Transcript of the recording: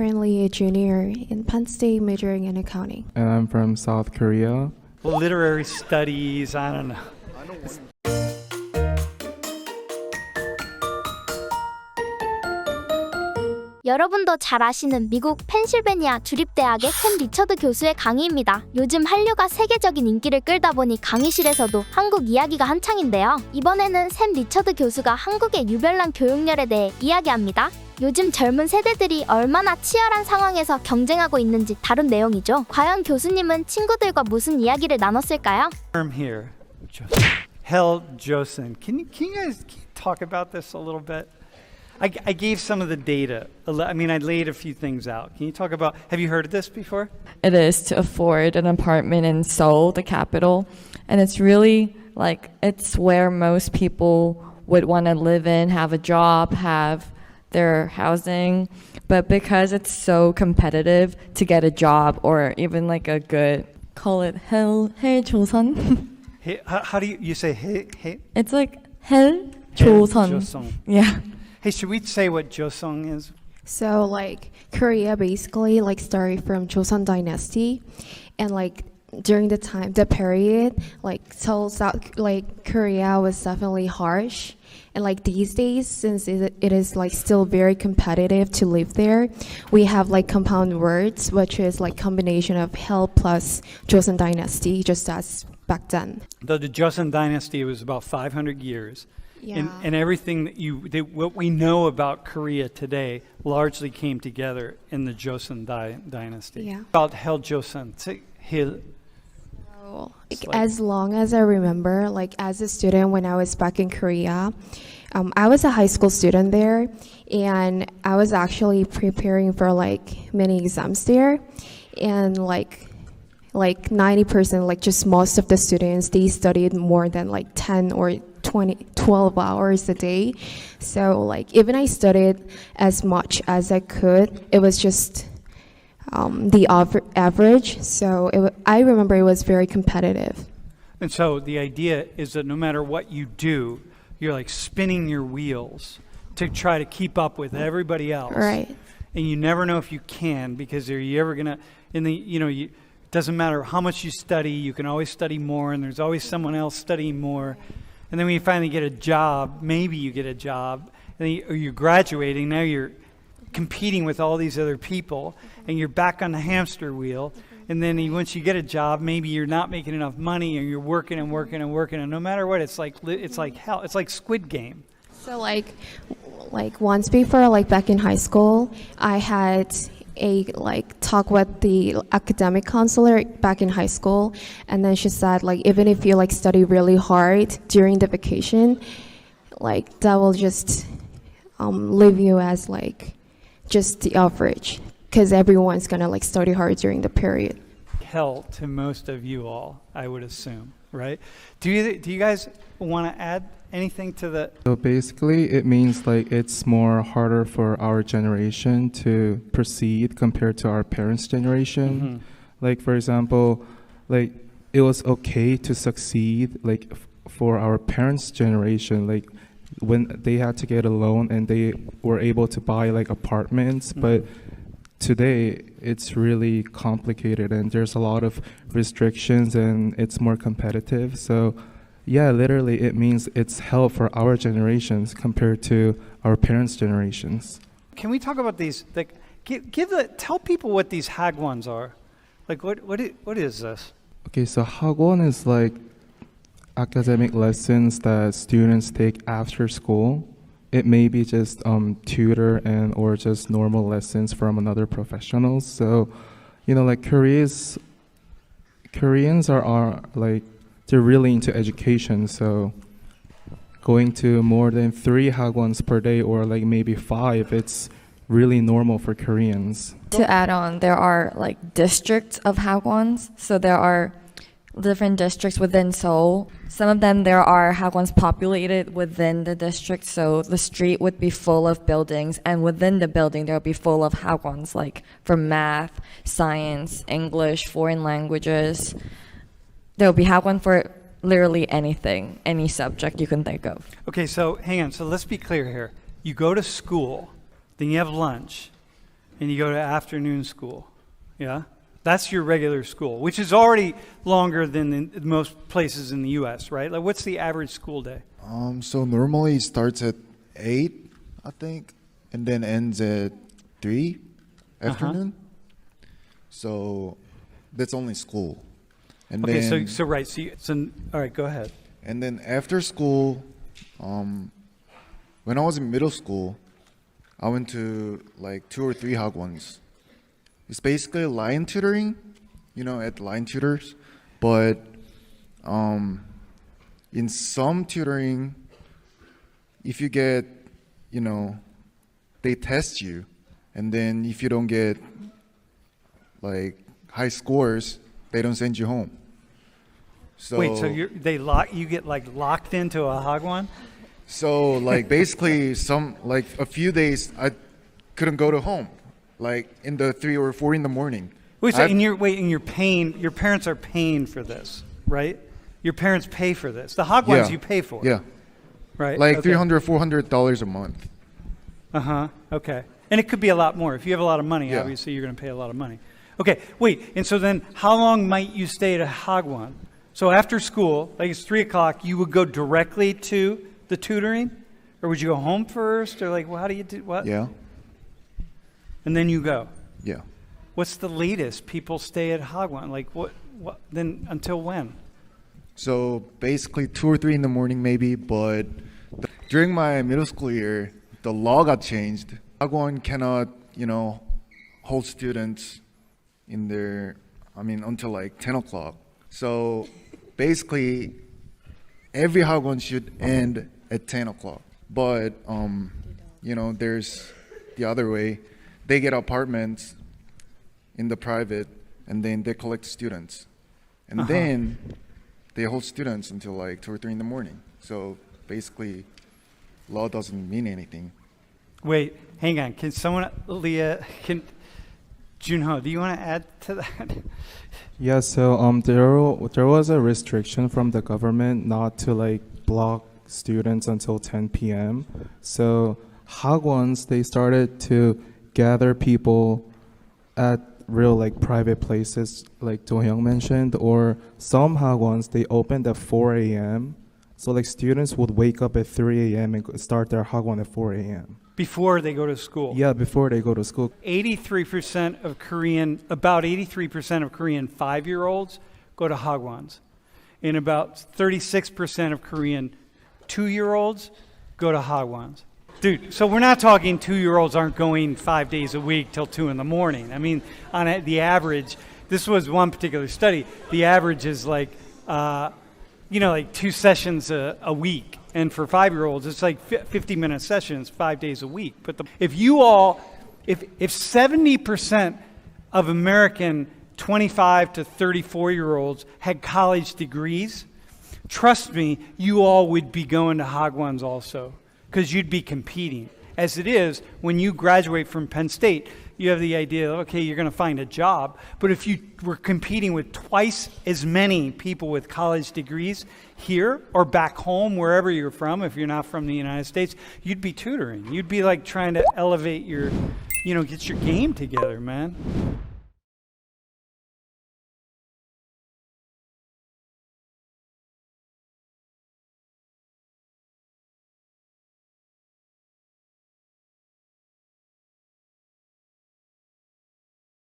currently a junior in Penn State majoring in accounting. And I'm from South Korea. Literary studies, I don't know. 여러분도 잘 아시는 미국 펜실베니아 주립대학의 샘 리처드 교수의 강의입니다. 요즘 한류가 세계적인 인기를 끌다 보니 강의실에서도 한국 이야기가 한창인데요. 이번에는 샘 리처드 교수가 한국의 유별난 교육열에 대해 이야기합니다. 요즘 젊은 세대들이 얼마나 치열한 상황에서 경쟁하고 있는지 다룬 내용이죠. 과연 교수님은 친구들과 무슨 이야기를 나눴을까요? Term here, Hell Joseon. Can you guys talk about this a little bit? I gave some of the data. I mean, I laid a few things out. Can you talk about, have you heard of this before? It is to afford an apartment in Seoul, the capital. And it's really like, it's where most people would want to live in, have a job, have their housing. But because it's so competitive to get a job or even like a good, call it hell 조선. Hey, how do you say hey? It's like hell 조선. Yeah. Hey, should we say what Joseon is? So like Korea basically like started from Joseon Dynasty, and like during the period, like South like Korea was definitely harsh. And like these days, since it is like still very competitive to live there, we have like compound words, which is like combination of Hell plus Joseon Dynasty, just as back then. The Joseon Dynasty was about 500 years. Yeah. And everything what we know about Korea today largely came together in the Joseon Dynasty. Yeah. About Hell Joseon. Hil. As long as I remember, like as a student when I was back in Korea, I was a high school student there, and I was actually preparing for like many exams there, and like 90%, like just most of the students, they studied more than like 10 or 12 hours a day. So like even I studied as much as I could, it was just the average. So I remember it was very competitive. And so the idea is that no matter what you do, you're like spinning your wheels to try to keep up with everybody else. Right. And you never know if you can, because are you ever gonna doesn't matter how much you study, you can always study more, and there's always someone else studying more. And then when you finally get a job, maybe you get a job, or you're graduating, now you're competing with all these other people, and you're back on the hamster wheel. And then once you get a job, maybe you're not making enough money, or you're working and working and working, and no matter what, it's like hell. It's like Squid Game. So like once before, like back in high school, I had a like talk with the academic counselor back in high school, and then she said like even if you like study really hard during the vacation, like that will just leave you as like just the average, because everyone's gonna like study hard during the period. Hell to most of you all, I would assume, right? Do you guys want to add anything to the? So basically, it means like it's more harder for our generation to proceed compared to our parents' generation. Mm-hmm. Like for example, like it was okay to succeed like for our parents' generation, like when they had to get a loan and they were able to buy like apartments, Mm-hmm. but today it's really complicated and there's a lot of restrictions and it's more competitive. So yeah, literally it means it's hell for our generations compared to our parents' generations. Can we talk about these? Like, tell people what these hagwons are. Like, what is this? Okay, so hagwon is like academic lessons that students take after school. It may be just tutor and or just normal lessons from another professionals. So, like Koreans are like, they're really into education. So going to more than 3 hagwons per day or like maybe 5, it's really normal for Koreans. To add on, there are like districts of hagwons. So there are different districts within Seoul. Some of them there are hagwons populated within the district, so the street would be full of buildings, and within the building there will be full of hagwons, like for math, science, English, foreign languages. There will be hagwon for literally anything, any subject you can think of. Okay, so hang on. So let's be clear here. You go to school, then you have lunch, and you go to afternoon school. Yeah? That's your regular school, which is already longer than in most places in the U.S., right? Like, what's the average school day? So normally it starts at 8, I think, and then ends at 3 afternoon. So that's only school. And Okay, then, all right, go ahead. and then after school, when I was in middle school, I went to like 2 or 3 hagwons. It's basically line tutoring, at line tutors, but in some tutoring, if you get, they test you, and then if you don't get like high scores, they don't send you home. So Wait, so you get like locked into a hagwon? So like basically a few days I couldn't go to home, like in the 3 or 4 in the morning. Wait, so you're paying, your parents are paying for this, right? Your parents pay for this. The hagwons you pay for. Yeah, Right. like okay. $300-$400 a month. Okay. And it could be a lot more. If you have a lot of money, Yeah. obviously you're going to pay a lot of money. Okay, wait. And so then how long might you stay at a hagwon? So after school, like it's 3 o'clock, you would go directly to the tutoring? Or would you go home first? Or like, well, how do you do what? Yeah, And then you go. yeah. What's the latest people stay at hagwon? Like what then until when? So basically 2 or 3 in the morning maybe, but during my middle school year, the law got changed. Hagwon cannot, hold students until like 10 o'clock. So basically every hagwon should end at 10 o'clock. But, there's the other way. They get apartments in the private, and then they collect students. And then they hold students until like 2 or 3 in the morning. So basically, law doesn't mean anything. Wait, hang on. Can someone, Junho, do you want to add to that? Yeah, so there was a restriction from the government not to like block students until 10 p.m. So hagwons, they started to gather people at real like private places like Do-hyung mentioned, or some hagwons they opened at 4 a.m. So like students would wake up at 3 a.m. and start their hagwon at 4 a.m. Before they go to school. Yeah, before they go to school. About 83% of Korean 5-year-olds go to hagwons. And about 36% of Korean 2-year-olds go to hagwons. Dude, so we're not talking 2-year-olds aren't going 5 days a week till 2 in the morning. I mean, the average, this was one particular study, the average is like, like 2 sessions a week. And for 5-year-olds, it's like 50-minute sessions 5 days a week. But if 70% of American 25 to 34-year-olds had college degrees, trust me, you all would be going to hagwons also, because you'd be competing. As it is, when you graduate from Penn State, you have the idea, okay, you're going to find a job. But if you were competing with twice as many people with college degrees here or back home, wherever you're from, if you're not from the United States, you'd be tutoring. You'd be like trying to elevate your, get your game together, man.